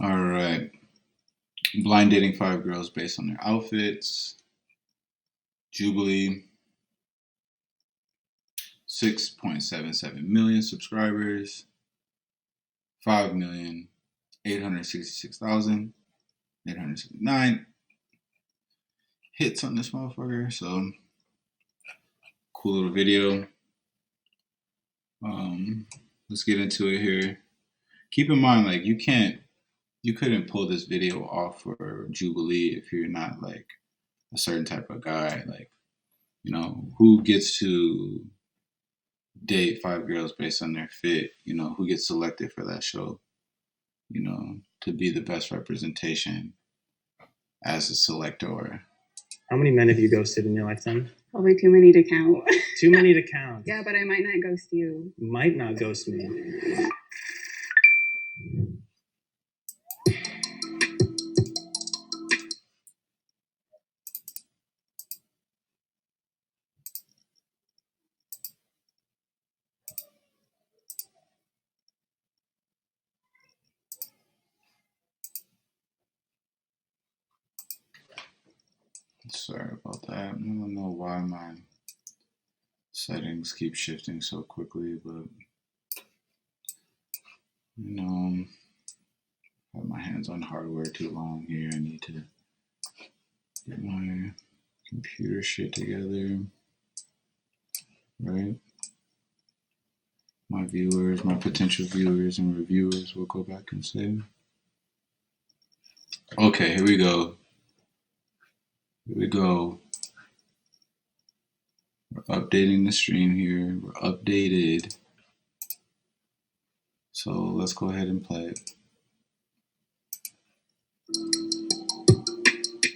All right. Blind dating five girls based on their outfits. Jubilee, 6.77 million subscribers. 5,866,879 hits on this motherfucker. So cool little video. Let's get into it here. Keep in mind, like you couldn't pull this video off for Jubilee if you're not like a certain type of guy. Like, who gets to date five girls based on their fit? Who gets selected for that show? To be the best representation as a selector. How many men have you ghosted in your lifetime? Probably too many to count. Too many to count. Yeah, but I might not ghost you. Might not ghost me. Sorry about that. I don't know why my settings keep shifting so quickly, but I have my hands on hardware too long here. I need to get my computer shit together. Right? My viewers, my potential viewers and reviewers will go back and say. Okay, here we go. We're updating the stream here. We're updated. So let's go ahead and play it.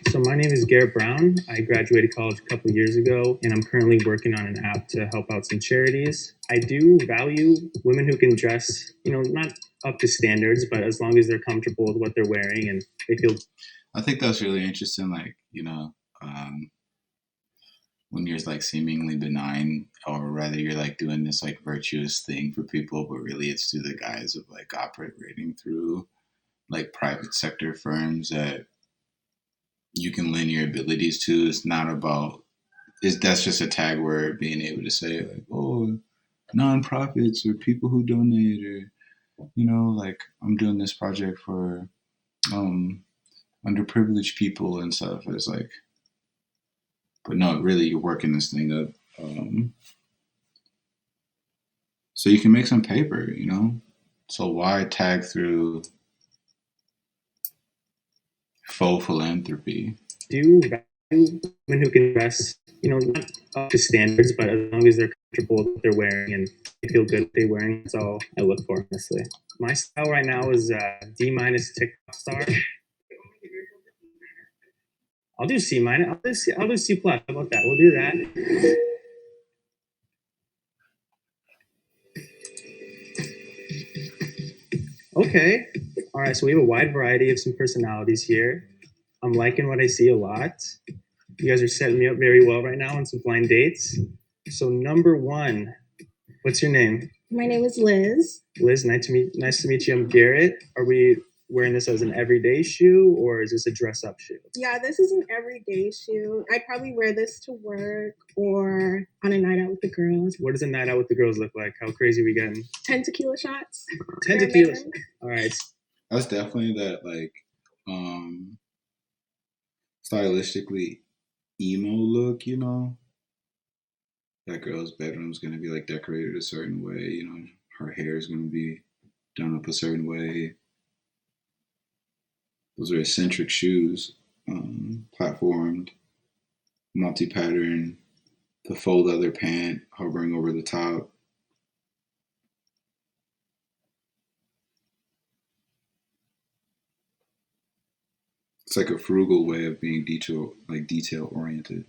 So my name is Garrett Brown. I graduated college a couple years ago, and I'm currently working on an app to help out some charities. I do value women who can dress, not up to standards, but as long as they're comfortable with what they're wearing and they feel. I think that's really interesting. Like, when you're like seemingly benign, or rather you're like doing this like virtuous thing for people, but really it's through the guise of like operating through like private sector firms that you can lend your abilities to. It's not about, that's just a tag word, being able to say like, oh, nonprofits or people who donate, or like I'm doing this project for underprivileged people and stuff. It's like, but no, really, you're working this thing up so you can make some paper, So why tag through faux philanthropy? Do you value women who can dress, not up to standards, but as long as they're comfortable with what they're wearing and they feel good what they're wearing? That's all I look for, honestly. My style right now is D- TikTok star. I'll do C-. I'll do C+. How about that? We'll do that. Okay. All right. So we have a wide variety of some personalities here. I'm liking what I see a lot. You guys are setting me up very well right now on some blind dates. So number one, what's your name? My name is Liz. Liz, nice to meet you. I'm Garrett. Are we wearing this as an everyday shoe, or is this a dress-up shoe? Yeah, this is an everyday shoe. I'd probably wear this to work or on a night out with the girls. What does a night out with the girls look like? How crazy are we getting? 10 tequila shots. 10 tequila shots. All right. That's definitely that like stylistically emo look, That girl's bedroom's gonna be like decorated a certain way, her hair is gonna be done up a certain way. Those are eccentric shoes, platformed, multi-pattern, the faux leather pant hovering over the top. It's like a frugal way of being detail oriented.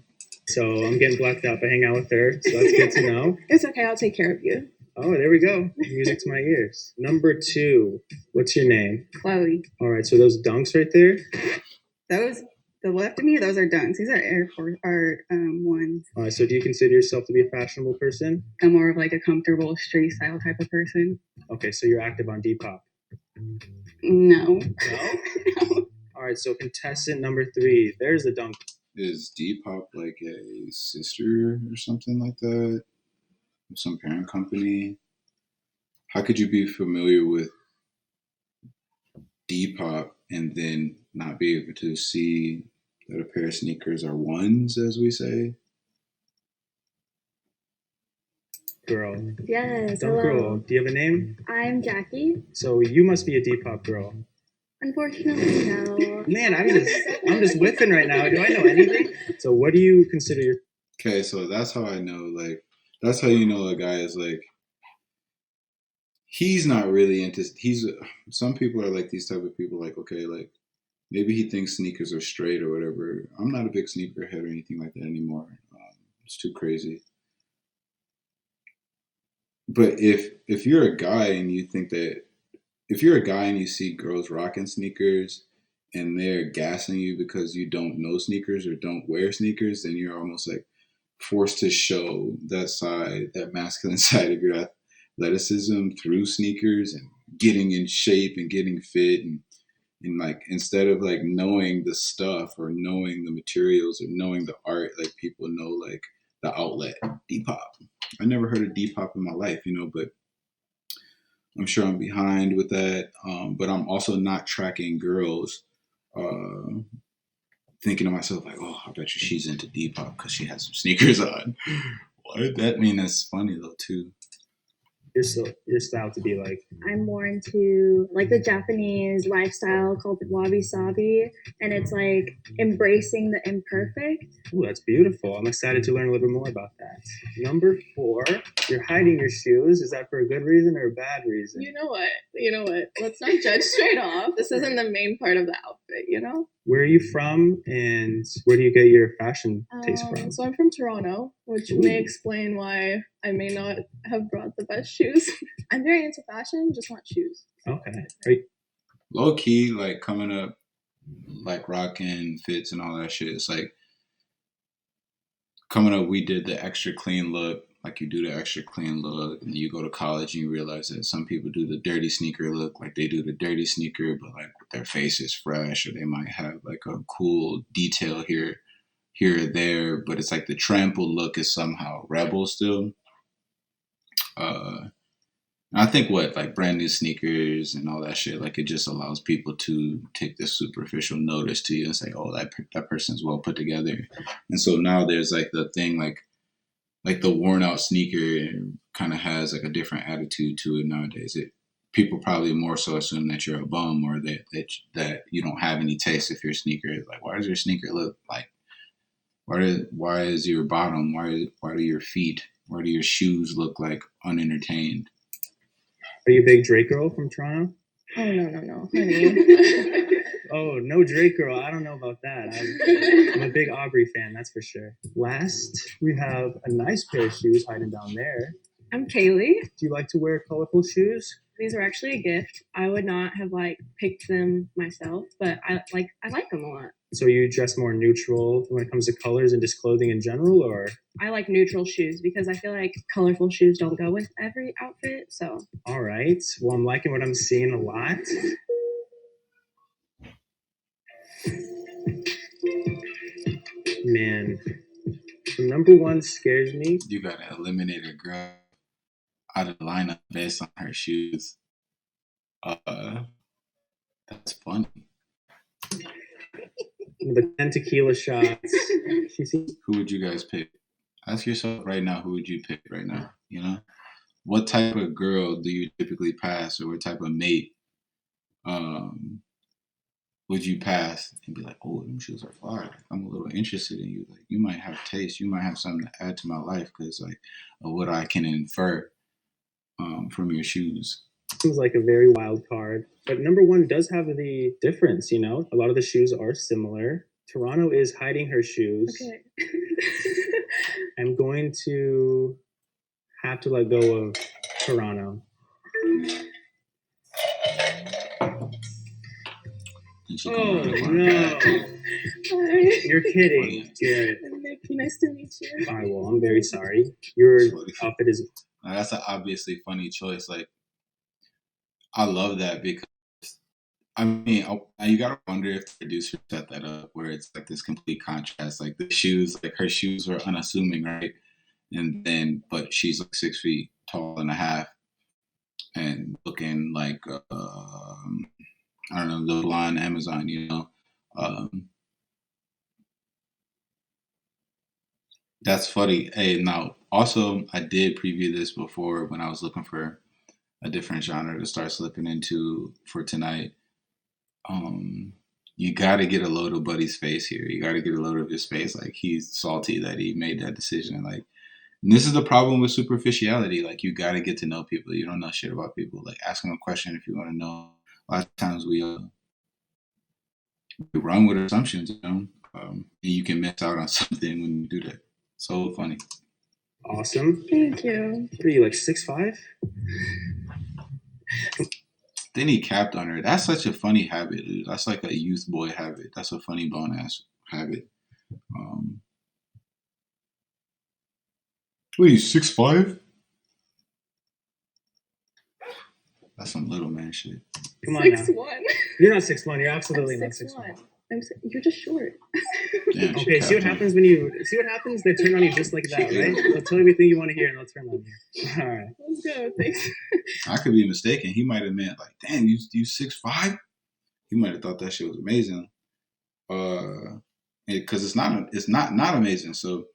So I'm getting blacked out. I hang out with her, so that's good to know. It's okay. I'll take care of you. Oh, there we go. Music to my ears. Number two, what's your name? Chloe. All right, so those dunks right there? Those, the left of me, those are dunks. These are Air Force, ones. All right, so do you consider yourself to be a fashionable person? I'm more of like a comfortable street style type of person. Okay, so you're active on Depop. No. No? All right, so contestant number 3. There's the dunk. Is Depop like a sister or something like that? Some parent company? How could you be familiar with Depop and then not be able to see that a pair of sneakers are ones, as we say? Girl. Yes, Dunk hello. girl. Do you have a name? I'm Jackie. So you must be a Depop girl. Unfortunately, no. Man, I'm just whiffing right now. Do I know anything? So what do you consider your Okay, so that's how I know, like, that's how you know a guy is like, he's not really into, some people are like these type of people, like, okay, like, maybe he thinks sneakers are straight or whatever. I'm not a big sneakerhead or anything like that anymore. It's too crazy. But if you're a guy and you think that if you're a guy and you see girls rocking sneakers and they're gassing you because you don't know sneakers or don't wear sneakers, then you're almost like forced to show that side, that masculine side of your athleticism through sneakers and getting in shape and getting fit and like instead of like knowing the stuff or knowing the materials or knowing the art, like people know like the outlet, Depop. I never heard of Depop in my life, but I'm sure I'm behind with that. But I'm also not tracking girls, uh, thinking to myself like, oh, I bet you she's into Depop because she has some sneakers on. What? That mean that's funny though too. your style to be like? I'm more into like the Japanese lifestyle called wabi sabi, and it's like embracing the imperfect. Ooh, that's beautiful. I'm excited to learn a little bit more about that. Number 4, you're hiding your shoes. Is that for a good reason or a bad reason? You know what? Let's not judge straight off. This isn't the main part of the outfit. Where are you from, and where do you get your fashion taste from? So I'm from Toronto, which may explain why I may not have brought the best shoes. I'm very into fashion, just not shoes. Okay. Low key, like coming up, like rocking fits and all that shit. It's like coming up, we did the extra clean look. Like you do the extra clean look, and you go to college and you realize that some people do the dirty sneaker look, like they do the dirty sneaker, but like their face is fresh, or they might have like a cool detail here or there, but it's like the trampled look is somehow rebel still. I think like brand new sneakers and all that shit, like it just allows people to take this superficial notice to you and say, oh, that person's well put together. And so now there's like the thing like the worn out sneaker kind of has like a different attitude to it nowadays. People probably more so assume that you're a bum or that you don't have any taste if your sneaker is like, why does your sneaker look like, why is your bottom, why do your feet, why do your shoes look like unentertained? Are you a big Drake girl from Toronto? Oh, no, honey. Oh, no Drake girl. I don't know about that. I'm a big Aubrey fan, that's for sure. Last, we have a nice pair of shoes hiding down there. I'm Kaylee. Do you like to wear colorful shoes? These are actually a gift. I would not have picked them myself, but I like them a lot. So you dress more neutral when it comes to colors and just clothing in general, or? I like neutral shoes because I feel like colorful shoes don't go with every outfit. So. All right. Well, I'm liking what I'm seeing a lot. Man, the number 1 scares me. You gotta eliminate a girl out of the lineup based on her shoes. That's funny. The 10 tequila shots. Who would you guys pick? Ask yourself right now, who would you pick right now? What type of girl do you typically pass, or what type of mate would you pass and be like, oh, them shoes are fire. Like, I'm a little interested in you. Like, you might have taste. You might have something to add to my life because like of what I can infer from your shoes. Seems like a very wild card. But number 1 does have the difference, A lot of the shoes are similar. Toronto is hiding her shoes. Okay. I'm going to have to let go of Toronto. Oh, no. Hi. You're kidding. Garrett. I'm Nikki. Nice to meet you. All right, well, I'm very sorry. Your outfit is... That's an obviously funny choice. Like, I love that because I mean, you gotta wonder if the producer set that up where it's like this complete contrast. Like the shoes, like her shoes were unassuming, right? And then, but she's like 6 feet tall and a half, and looking like I don't know, the blonde Amazon, you know. Um, that's funny. Hey, now also I did preview this before when I was looking for a different genre to start slipping into for tonight. Um, you got to get a load of Buddy's face here. You got to get a load of his face. Like he's salty that he made that decision. Like, and this is the problem with superficiality. Like you got to get to know people. You don't know shit about people. Like ask them a question if you want to know. A lot of times we run with assumptions, you know, and you can miss out on something when you do that. So funny. Awesome. Thank you. What are you, like 6'5"? Then he capped on her. That's such a funny habit, dude. That's like a youth boy habit. That's a funny bone ass habit. What are you, 6'5"? That's some little man shit. Come on now. 6'1". You're not 6'1". You're I'm absolutely not 6'1". 6'1". You're just short. Damn, she Okay, see what capped on happens when you see what happens. They turn on you just like that, right? They'll tell you everything you want to hear, and they'll turn on you. All right. Let's go. Thanks. I could be mistaken. He might have meant like, damn, you 6'5"? He might have thought that shit was amazing. Because it's not amazing. So,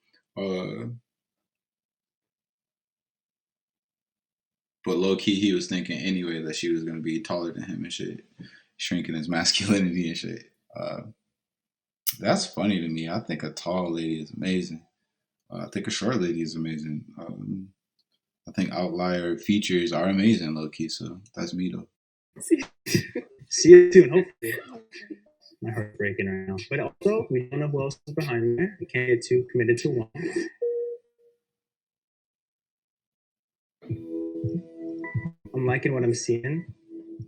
but low key, he was thinking anyway that she was gonna be taller than him and shit, shrinking his masculinity and shit. That's funny to me. I think a tall lady is amazing. I think a short lady is amazing. I think outlier features are amazing, low key. So that's me though. See you soon, hopefully. My heart's breaking right now. But also, we don't know who else is behind there. We can't get too committed to one. I'm liking what I'm seeing.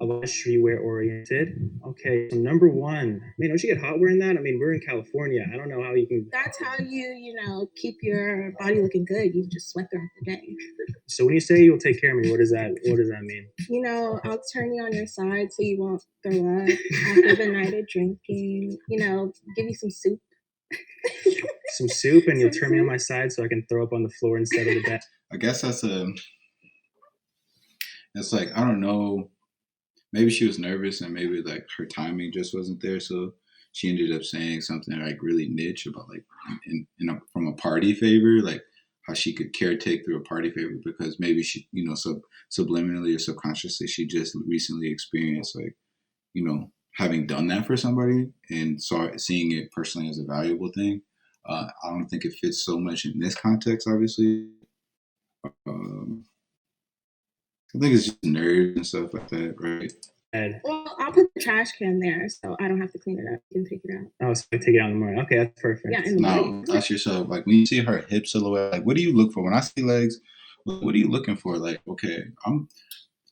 A lot of streetwear oriented. Okay, so number one. Man, don't you get hot wearing that? I mean, we're in California. I don't know how you can. That's how you know, keep your body looking good. You just sweat throughout the day. So when you say you'll take care of me, what does that mean? You know, I'll turn you on your side so you won't throw up after the night of drinking. You know, give you some soup. Some soup, and you'll turn me on my side so I can throw up on the floor instead of the bed. I guess it's like, I don't know. Maybe she was nervous and maybe like her timing just wasn't there. So she ended up saying something like really niche about like from a party favor, like how she could caretake through a party favor because maybe she, you know, subliminally or subconsciously, she just recently experienced like, you know, having done that for somebody and seeing it personally as a valuable thing. I don't think it fits so much in this context, obviously. I think it's just nerves and stuff like that, right? Well, I'll put the trash can there so I don't have to clean it up. You can take it out. Oh, so I take it out in the morning. Okay, that's perfect. Yeah, in the Now, morning. ask yourself, like, when you see her hip silhouette, like, what do you look for? When I see legs, what are you looking for? Like, okay, I'm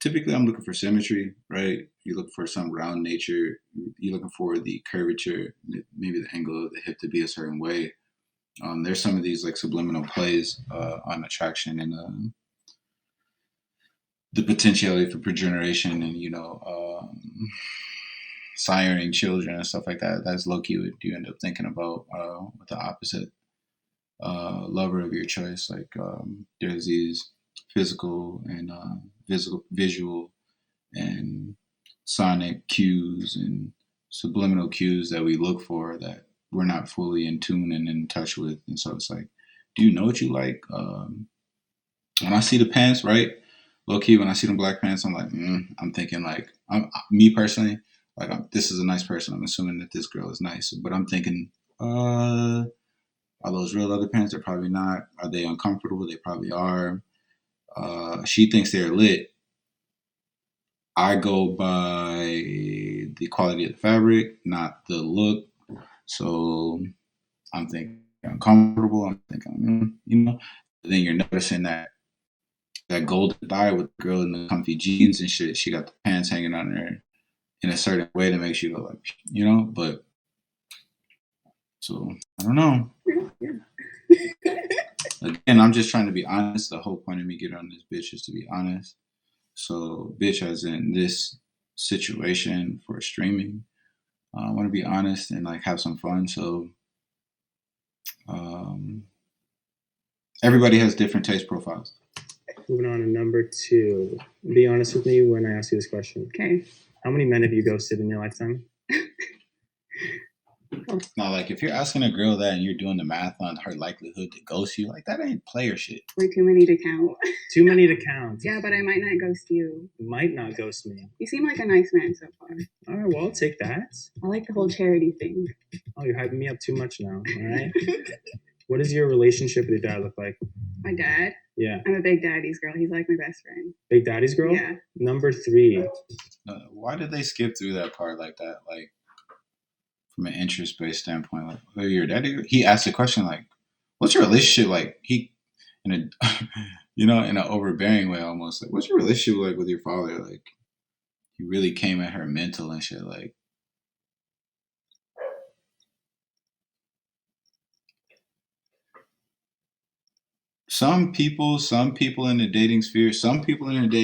looking for symmetry, right? You look for some round nature. You're looking for the curvature, maybe the angle of the hip to be a certain way. There's some of these like subliminal plays on attraction and the potentiality for progeneration and, you know, siring children and stuff like that. That's low-key what you end up thinking about with the opposite lover of your choice. Like there's these physical and visual and sonic cues and subliminal cues that we look for that we're not fully in tune and in touch with. And so it's like, do you know what you like? When I see the pants, right? Low key, when I see them black pants, I'm like, I'm thinking like, me personally, like this is a nice person. I'm assuming that this girl is nice, but I'm thinking, are those real leather pants? They're probably not. Are they uncomfortable? They probably are. She thinks they're lit. I go by the quality of the fabric, not the look. So I'm thinking uncomfortable. I'm thinking, you know. Then you're noticing that golden dye with the girl in the comfy jeans and shit. She got the pants hanging on her in a certain way that makes you go like, you know. But so I don't know. Again, I'm just trying to be honest. The whole point of me getting on this bitch is to be honest. So, bitch, as in this situation for streaming. I want to be honest and like have some fun. So um, everybody has different taste profiles. Moving on to number 2. Be honest with me when I ask you this question. Okay. How many men have you ghosted in your lifetime? Now, like if you're asking a girl that and you're doing the math on her likelihood to ghost you, like that ain't player shit. Way too many to count. Too many to count. Yeah, but I might not ghost you. Might not ghost me. You seem like a nice man so far. All right, well, I'll take that. I like the whole charity thing. Oh, you're hyping me up too much now. All right. What does your relationship with your dad look like? My dad, Yeah. I'm a big daddy's girl. He's like my best friend. Big daddy's girl? Yeah. Number 3. Why did they skip through that part like that? Like from an interest-based standpoint, like oh, your daddy. He asked a question like, "What's your relationship like?" He in a in an overbearing way almost like, "What's your relationship like with your father?" Like he really came at her mental and shit. Like some people in the dating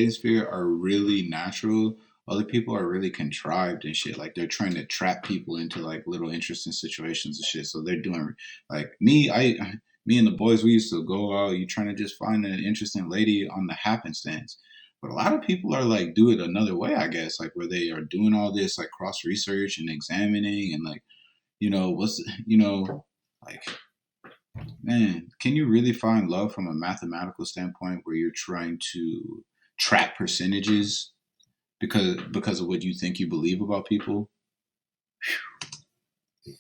sphere, are really natural. Other people are really contrived and shit. Like they're trying to trap people into like little interesting situations and shit. So they're doing like me and the boys, we used to go out. You trying to just find an interesting lady on the happenstance. But a lot of people are like do it another way, I guess, like where they are doing all this like cross research and examining and like like man, can you really find love from a mathematical standpoint where you're trying to trap percentages because of what you think you believe about people?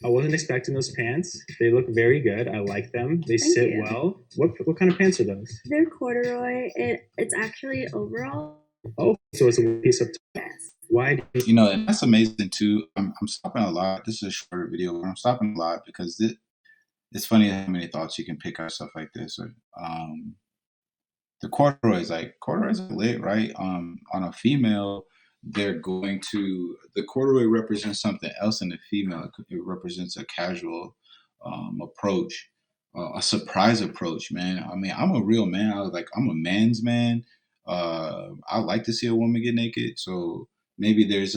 I wasn't expecting those pants. They look very good. I like them. They Thank sit you. well. What kind of pants are those? They're corduroy. It's actually overall. Oh, so it's a piece of. Yes. Why? And that's amazing too. I'm stopping a lot. This is a shorter video, but I'm stopping a lot because it's funny how many thoughts you can pick out stuff like this. Or, the corduroys are lit, right? On a female, the corduroy represents something else in the female. It represents a casual approach, a surprise approach, man. I mean, I'm a real man. I'm a man's man. I like to see a woman get naked. So maybe there's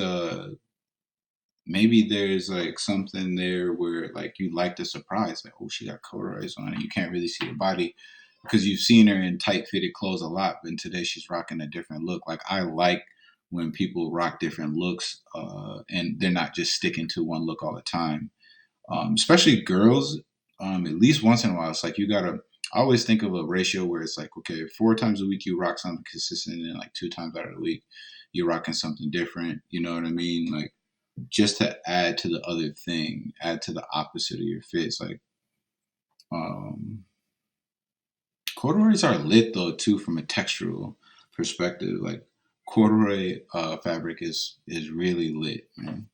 like something there where like you like the surprise, like oh she got corduroys on and you can't really see her body because you've seen her in tight fitted clothes a lot, but today she's rocking a different look. Like I like when people rock different looks and they're not just sticking to one look all the time. Especially girls, at least once in a while, it's like I always think of a ratio where it's like, okay, 4 times a week you rock something consistent and like 2 times out of the week you're rocking something different. You know what I mean? Like just to add to the other thing, add to the opposite of your fits. Like corduroys are lit though too from a textural perspective. Like corduroy fabric is really lit, man.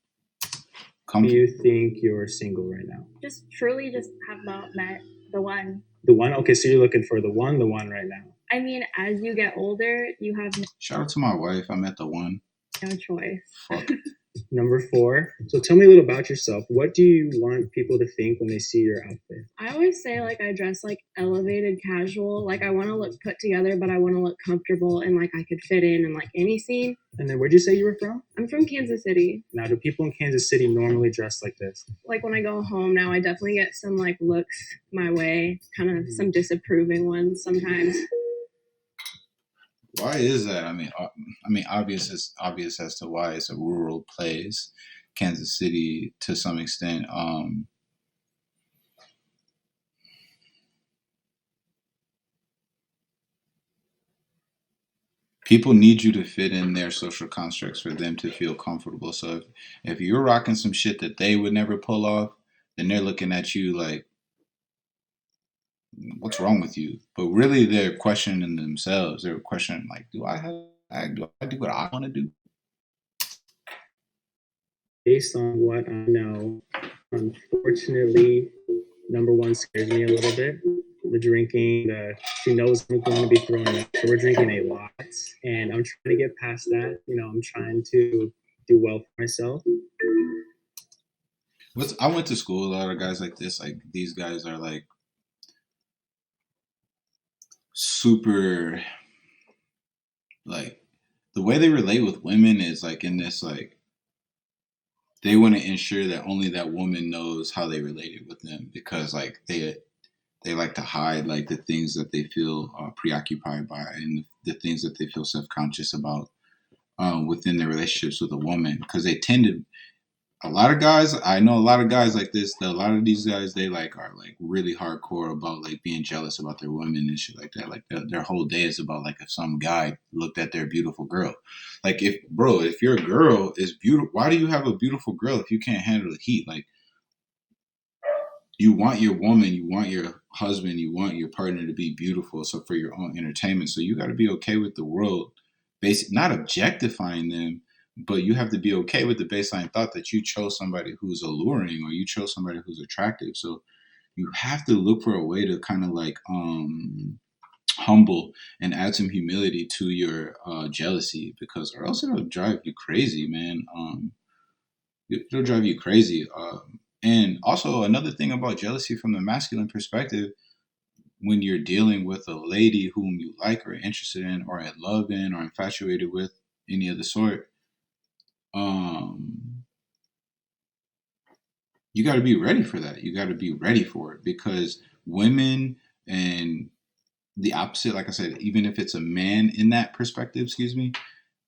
Do you think you're single right now? Just truly just have not met the one. The one? Okay, so you're looking for the one right now. I mean, as you get older, you have Shout out to my wife. I met the one. no choice. Fuck. Number 4. So tell me a little about yourself. What do you want people to think when they see your outfit? I always say like I dress like elevated casual. Like I want to look put together, but I want to look comfortable and like I could fit in like any scene. And then where'd you say you were from? I'm from Kansas City. Now, do people in Kansas City normally dress like this? Like when I go home now, I definitely get some like looks my way, kind of some disapproving ones sometimes. Why is that? I mean, obvious as to why it's a rural place, Kansas City to some extent. People need you to fit in their social constructs for them to feel comfortable. So if you're rocking some shit that they would never pull off, then they're looking at you like, what's wrong with you? But really they're questioning themselves. They're questioning like, do I do what I want to do? Based on what I know, unfortunately, number 1 scares me a little bit. The drinking, she knows I'm going to be throwing up, so we're drinking a lot, and I'm trying to get past that. I'm trying to do well for myself. I went to school with a lot of guys like this. Like these guys are like super, like the way they relate with women is like in this like they want to ensure that only that woman knows how they related with them because like they like to hide like the things that they feel preoccupied by and the things that they feel self-conscious about within their relationships with a woman because they tend to a lot of guys I know a lot of guys like this a lot of these guys they like are like really hardcore about like being jealous about their women and shit like that like their whole day is about like if some guy looked at their beautiful girl like if your girl is beautiful why do you have a beautiful girl if you can't handle the heat like you want your woman, you want your husband, you want your partner to be beautiful. So for your own entertainment, so you got to be okay with the world, not objectifying them, but you have to be okay with the baseline thought that you chose somebody who's alluring or you chose somebody who's attractive. So you have to look for a way to kind of like humble and add some humility to your jealousy because or else it'll drive you crazy, man. It'll drive you crazy. And also another thing about jealousy from the masculine perspective, when you're dealing with a lady whom you like or interested in or in love in or infatuated with, any of the sort, um, you got to be ready for that. You got to be ready for it because women and the opposite, like I said, even if it's a man in that perspective, excuse me,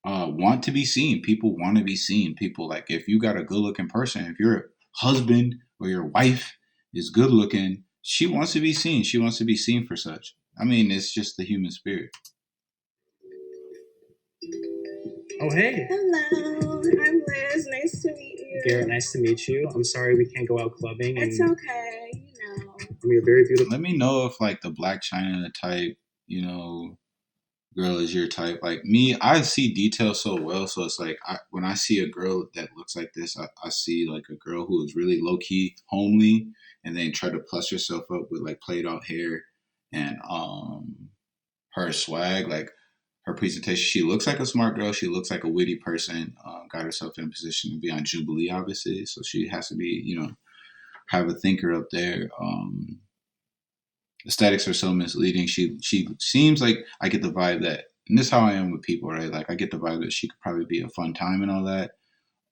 want to be seen. People want to be seen. People like if you got a good looking person, if your husband or your wife is good looking, she wants to be seen. She wants to be seen for such. I mean, it's just the human spirit. Oh, hey. Hello, I'm Liz. Nice to meet you. Garrett, nice to meet you. I'm sorry we can't go out clubbing. It's okay, you know. You're very beautiful. Let me know if like the Black China type, girl is your type. Like me, I see detail so well. So it's like when I see a girl that looks like this, I see like a girl who is really low key, homely, and then try to plus herself up with like played out hair and her swag, like her presentation. She looks like a smart girl. She looks like a witty person. Got herself in a position to be on Jubilee, obviously. So she has to be, have a thinker up there. Aesthetics are so misleading. She seems like I get the vibe that, and this is how I am with people, right? Like I get the vibe that she could probably be a fun time and all that.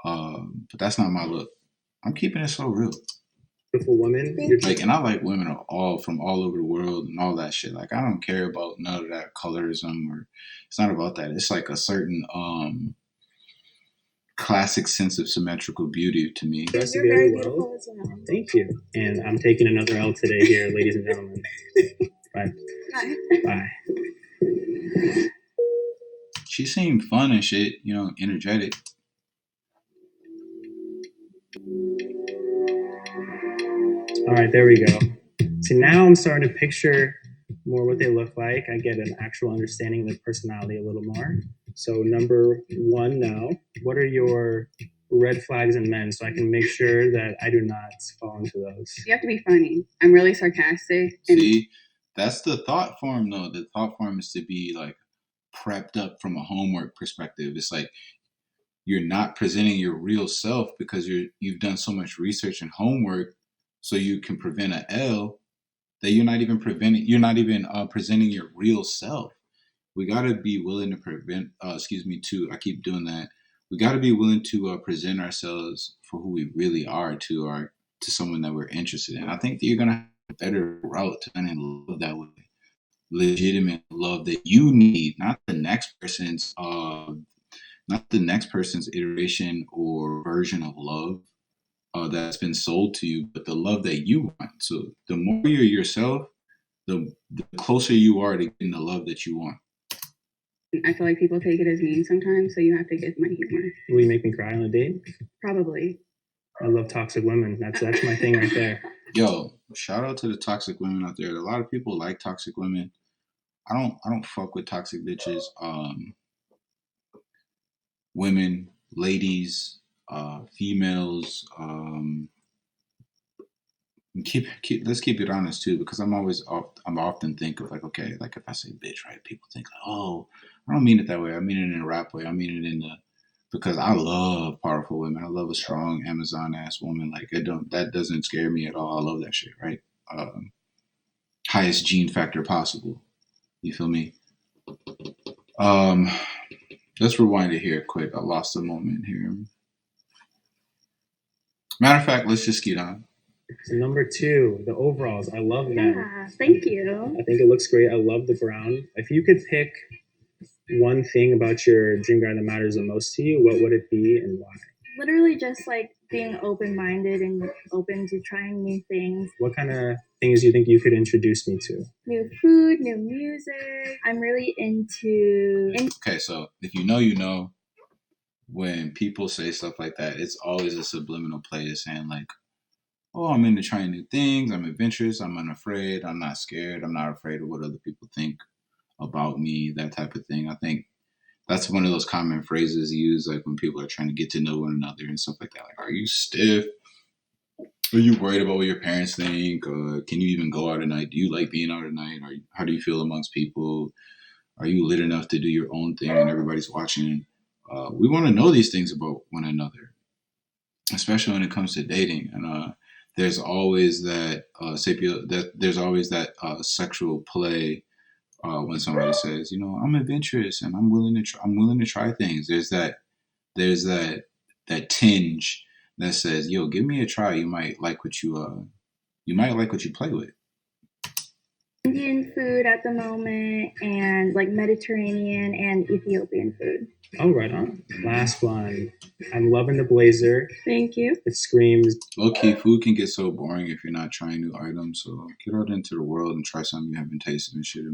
But that's not my look. I'm keeping it so real. Beautiful woman. Like, and I like women from all over the world and all that shit. Like I don't care about none of that colorism or it's not about that. It's like a certain classic sense of symmetrical beauty to me. Dressed You're very very well. beautiful as well. Thank you. And I'm taking another L today here, ladies and gentlemen. Bye. Hi. Bye. She seemed fun and shit, energetic. All right, there we go. So now I'm starting to picture more what they look like. I get an actual understanding of their personality a little more. So number one now, what are your red flags in men so I can make sure that I do not fall into those? You have to be funny. I'm really sarcastic. And See, that's the thought form though. The thought form is to be like prepped up from a homework perspective. It's like you're not presenting your real self because you've done so much research and homework so you can prevent an L that you're not even presenting your real self. We got to be willing to I keep doing that. We got to be willing to present ourselves for who we really are to someone that we're interested in. I think that you're going to have a better route to find love that way. Legitimate love that you need, not the next person's iteration or version of love that's been sold to you, but the love that you want. So the more you're yourself, the closer you are to getting the love that you want. I feel like people take it as mean sometimes, so you have to get my humor. Will you make me cry on a date? Probably. I love toxic women. That's my thing right there. Yo, shout out to the toxic women out there. A lot of people like toxic women. I don't fuck with toxic bitches. Women, ladies, females. Let's keep it honest too, because I'm often think of like, okay, like if I say bitch, right, people think like, oh, I don't mean it that way. I mean it in a rap way. I mean it because I love powerful women. I love a strong Amazon ass woman. Like that doesn't scare me at all. I love that shit, right? Highest gene factor possible. You feel me? Let's rewind it here quick. I lost a moment here. Matter of fact, let's just get on. So number 2, the overalls. I love them. Yeah, thank you. I think it looks great. I love the brown. If you could pick one thing about your dream guy that matters the most to you, what would it be and why? Literally just like being open-minded and open to trying new things. What kind of things do you think you could introduce me to? New food, new music. I'm really into Okay, so if you know, you know. When people say stuff like that, it's always a subliminal play to saying like, "Oh, I'm into trying new things. I'm adventurous. I'm unafraid. I'm not scared. I'm not afraid of what other people think about me." That type of thing. I think that's one of those common phrases used like when people are trying to get to know one another and stuff like that. Like, are you stiff? Are you worried about what your parents think? Can you even go out at night? Do you like being out at night? How do you feel amongst people? Are you lit enough to do your own thing when everybody's watching? We want to know these things about one another, especially when it comes to dating. And there's always that there's always that sexual play when somebody says, you know, I'm adventurous and I'm willing to try things. There's that tinge that says, yo, give me a try. You might like what you play with. Indian food at the moment and like Mediterranean and Ethiopian food. Oh, right on. Last one. I'm loving the blazer. Thank you. It screams. Low key, food can get so boring if you're not trying new items. So get out into the world and try something you haven't tasted and shit. It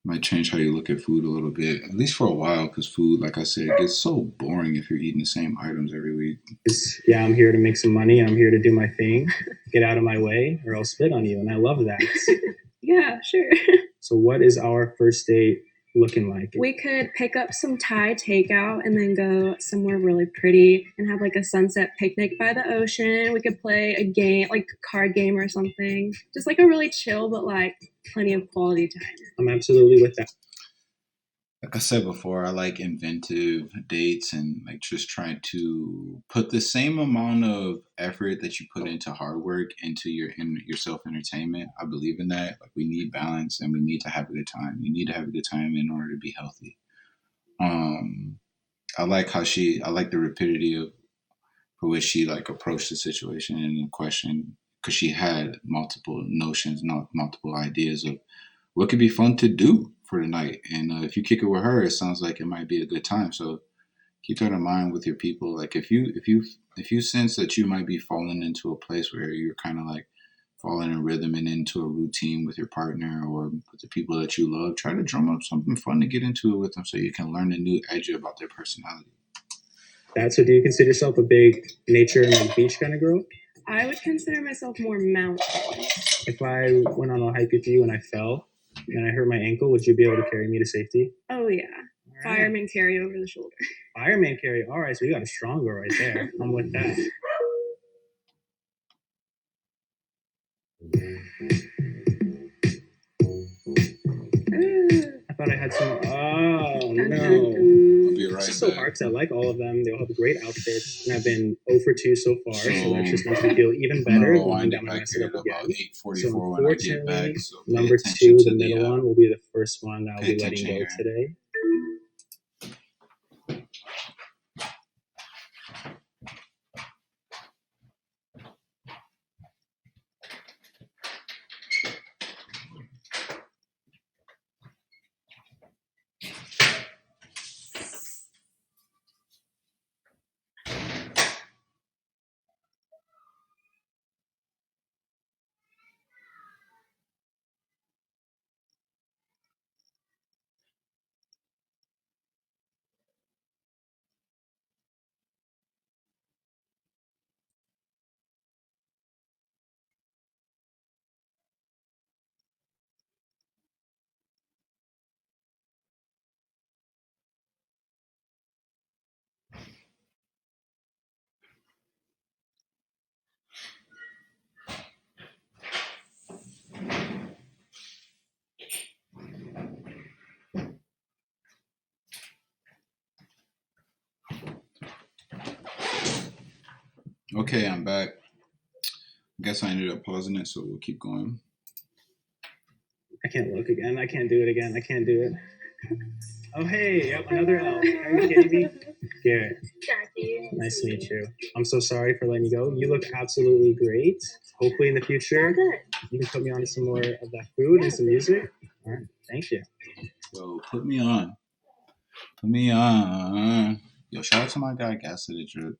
might change how you look at food a little bit, at least for a while, because food, like I said, gets so boring if you're eating the same items every week. Yeah, I'm here to make some money and I'm here to do my thing. Get out of my way or I'll spit on you. And I love that. Yeah, sure. So what is our first date looking like? We could pick up some Thai takeout and then go somewhere really pretty and have like a sunset picnic by the ocean. We could play a game, like a card game or something. Just like a really chill, but like plenty of quality time. I'm absolutely with that. Like I said before, I like inventive dates and like just trying to put the same amount of effort that you put into hard work into your self entertainment. I believe in that. Like we need balance and we need to have a good time. You need to have a good time in order to be healthy. I like the rapidity of for which she like approached the situation and the question because she had multiple notions, not multiple ideas of what could be fun to do for the night. And if you kick it with her, it sounds like it might be a good time. So keep that in mind with your people. Like if you sense that you might be falling into a place where you're kind of like falling in rhythm and into a routine with your partner or with the people that you love, try to drum up something fun to get into it with them so you can learn a new edge about their personality. So do you consider yourself a big nature and like beach kind of girl? I would consider myself more mountain. If I went on a hike with you and I fell and I hurt my ankle, would you be able to carry me to safety? Oh yeah. All right. Fireman carry over the shoulder. Fireman carry. All right, so we got a strong girl right there. I'm with that. I thought I had some. Oh no! I'll be right It's just back. so hard because I like all of them. They all have great outfits, and I've been 0 for 2 so far. So that's just makes me feel even better. I'm gonna I'm gonna mess it up again. about 8:44 So when I get back. So pay number attention 2, to the middle one, will be the first one that I'll pay be letting attention go here. today. Okay, I'm back. I guess I ended up pausing it, so we'll keep going. I can't look again. I can't do it again. I can't do it. Oh, hey, yep, another L. Are you kidding me? Garrett, Jackie. nice to meet you. I'm so sorry for letting you go. You look absolutely great. Hopefully in the future, you can put me on to some more of that food and some music. All right, thank you. Yo, put me on. Put me on. Yo, shout out to my guy Gas to the Drip.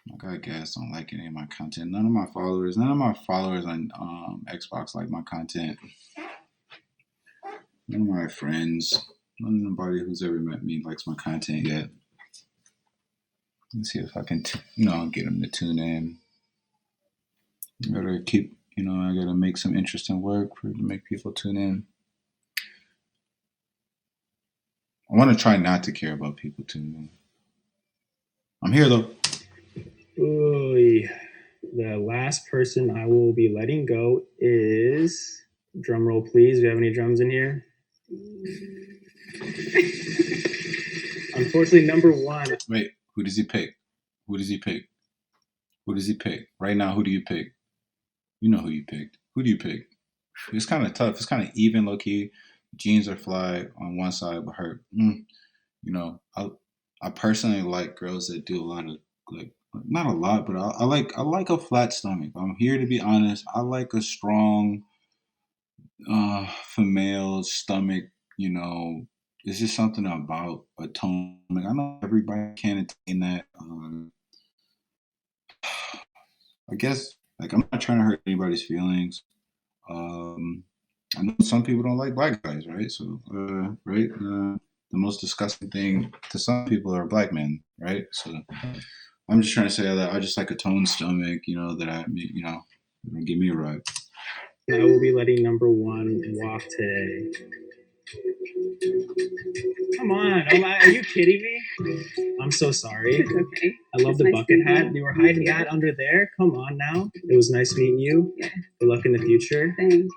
My guy Gas don't like any of my content. None of my followers on Xbox like my content. None of my friends, nobody who's ever met me likes my content yet. Let's see if I can, get them to tune in. I gotta keep, I gotta make some interesting work to make people tune in. I want to try not to care about people tuning in. I'm here though. Ooh, the last person I will be letting go is, drum roll please. Do you have any drums in here? Unfortunately, number one. Wait, who does he pick? Who does he pick? Who does he pick? Right now, who do you pick? You know who you picked. Who do you pick? It's kind of tough. It's kind of even, low key. Jeans are fly on one side, but her, I personally like girls that do a lot of like, not a lot, but I like a flat stomach. I'm here to be honest. I like a strong, female stomach. It's just something about a tone. Like, I know everybody can't attain that. I guess like I'm not trying to hurt anybody's feelings. Um, I know some people don't like black guys, right? So, right, the most disgusting thing to some people are black men, right? So, I'm just trying to say that I just like a toned stomach, give me a ride. I will be letting number one walk today. Come on, are you kidding me? I'm so sorry. It's okay. I love It's the nice bucket meeting hat. you. You were hiding that under there. Come on now. It was nice meeting you. Yeah. Good luck in the future. Thanks.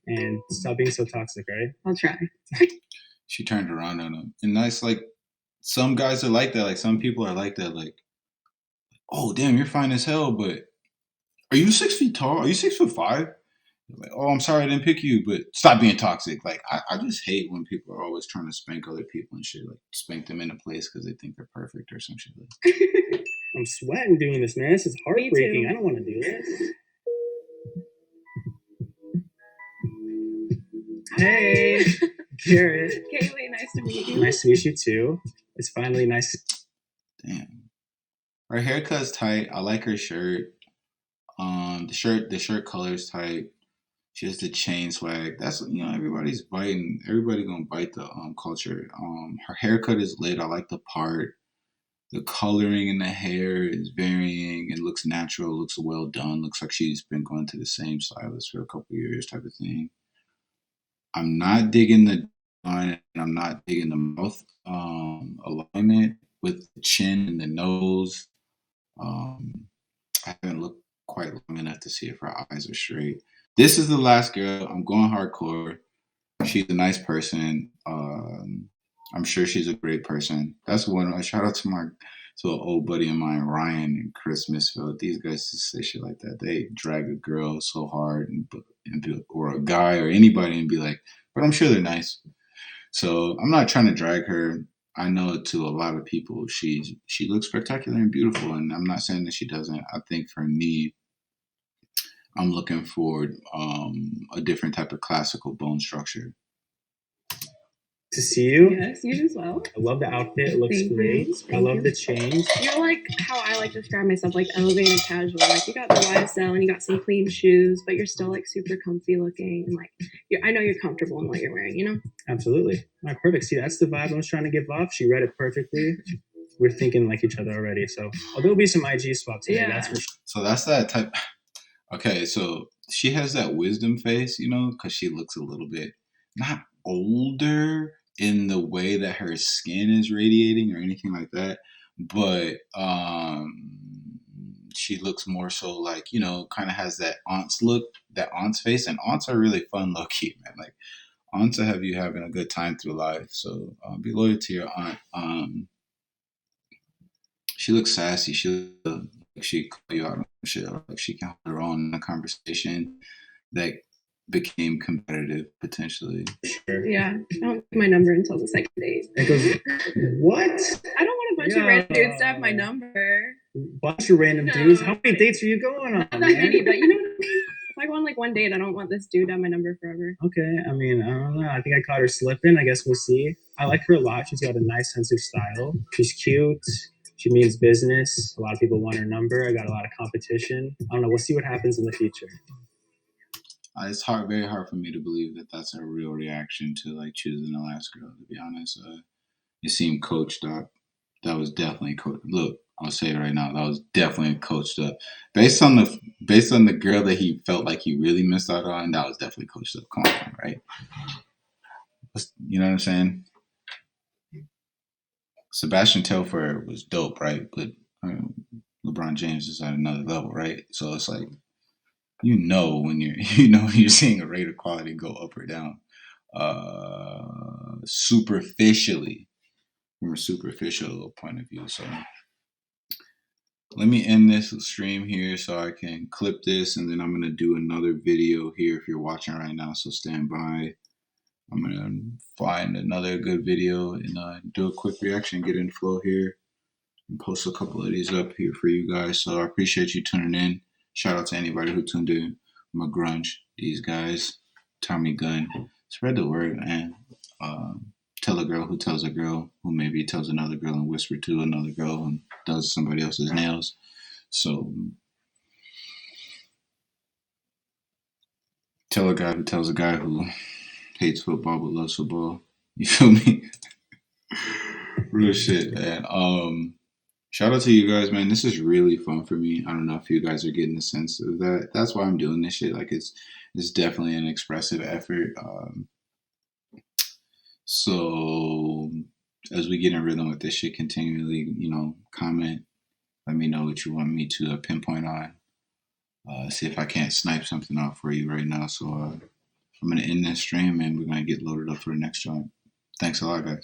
And stop being so toxic, right? I'll try. She turned around on him, and that's like some guys are like that. Like some people are like that. Like, oh damn, you're fine as hell, but are you 6 feet tall? Are you 6'5"? Like, oh, I'm sorry I didn't pick you, but stop being toxic. Like, I just hate when people are always trying to spank other people and shit. Like, spank them into place because they think they're perfect or some shit. Like, I'm sweating doing this, man. This is heartbreaking. I don't want to do this. Hey, Garrett. Kaylee, nice to meet you. Nice to meet you too. It's finally nice. damn. Her haircut's tight. I like her shirt. The shirt color's tight. She has the chain swag. That's everybody's biting. Everybody gonna bite the culture. Her haircut is lit. I like the part. The coloring in the hair is varying. It looks natural. Looks well done. Looks like she's been going to the same stylist for a couple years, type of thing. I'm not digging the line, and I'm not digging the mouth alignment with the chin and the nose. Um, I haven't looked quite long enough to see if her eyes are straight. This is the last girl. I'm going hardcore. She's a nice person. I'm sure she's a great person. That's one. I shout out to an old buddy of mine, Ryan and Chris Misfield. These guys just say shit like that. They drag a girl so hard or a guy or anybody and be like, but I'm sure they're nice. So I'm not trying to drag her. I know to a lot of people she looks spectacular and beautiful, and I'm not saying that she doesn't. I think for me, I'm looking for a different type of classical bone structure. To see you. Yes, you as well. I love the outfit. It looks Thank you. great. I Thank love you. the change. You're like how I like to describe myself, like elevated casual. Like you got the YSL and you got some clean shoes, but you're still like super comfy looking and like I know you're comfortable in what you're wearing. You know. Absolutely. All right, perfect. See, that's the vibe I was trying to give off. She read it perfectly. We're thinking like each other already. So there'll be some IG swaps today. Yeah. That's for sure. So that's that type. Okay, so she has that wisdom face, because she looks a little bit not older in the way that her skin is radiating or anything like that, but she looks more so like kind of has that aunt's look, that aunt's face, and aunts are really fun, low key, man. Like aunts will have you having a good time through life. So be loyal to your aunt. She looks sassy. She call you out on shit. Like she can hold her own in a conversation. Like became competitive potentially. Sure. Yeah, I don't give my number until the second date. It goes, what? I don't want a bunch of random dudes to have my number. Bunch of random No. dudes. How many dates are you going on? Not that many, but you know what I mean? If I go on like one date, I don't want this dude to have my number forever. Okay, I mean, I don't know. I think I caught her slipping. I guess we'll see. I like her a lot. She's got a nice sense of style. She's cute. She means business. A lot of people want her number. I got a lot of competition. I don't know. We'll see what happens in the future. It's very hard for me to believe that that's a real reaction to like choosing the last girl. To be honest, it seemed coached up. That was definitely coached. Look, I'll say it right now. That was definitely coached up. Based on the girl that he felt like he really missed out on, that was definitely coached up. Come on, right? You know what I'm saying? Sebastian Telfair was dope, right? But LeBron James is at another level, right? So it's like when you're seeing a rate of quality go up or down superficially from a superficial point of view. So let me end this stream here so I can clip this, and then I'm gonna do another video here if you're watching right now. So stand by. I'm gonna find another good video and do a quick reaction, get in flow here, and post a couple of these up here for you guys. So I appreciate you tuning in. Shout out to anybody who tuned in. I'm a grunge. These guys, Tommy Gunn. Spread the word, man. Tell a girl who tells a girl who maybe tells another girl and whisper to another girl and does somebody else's nails. So tell a guy who tells a guy who hates football but loves football. You feel me? Real shit, man. Shout out to you guys, man. This is really fun for me. I don't know if you guys are getting a sense of that. That's why I'm doing this shit. Like it's definitely an expressive effort. So as we get in rhythm with this shit, continually, comment. Let me know what you want me to pinpoint on. See if I can't snipe something out for you right now. So I'm gonna end this stream and we're gonna get loaded up for the next joint. Thanks a lot, guys.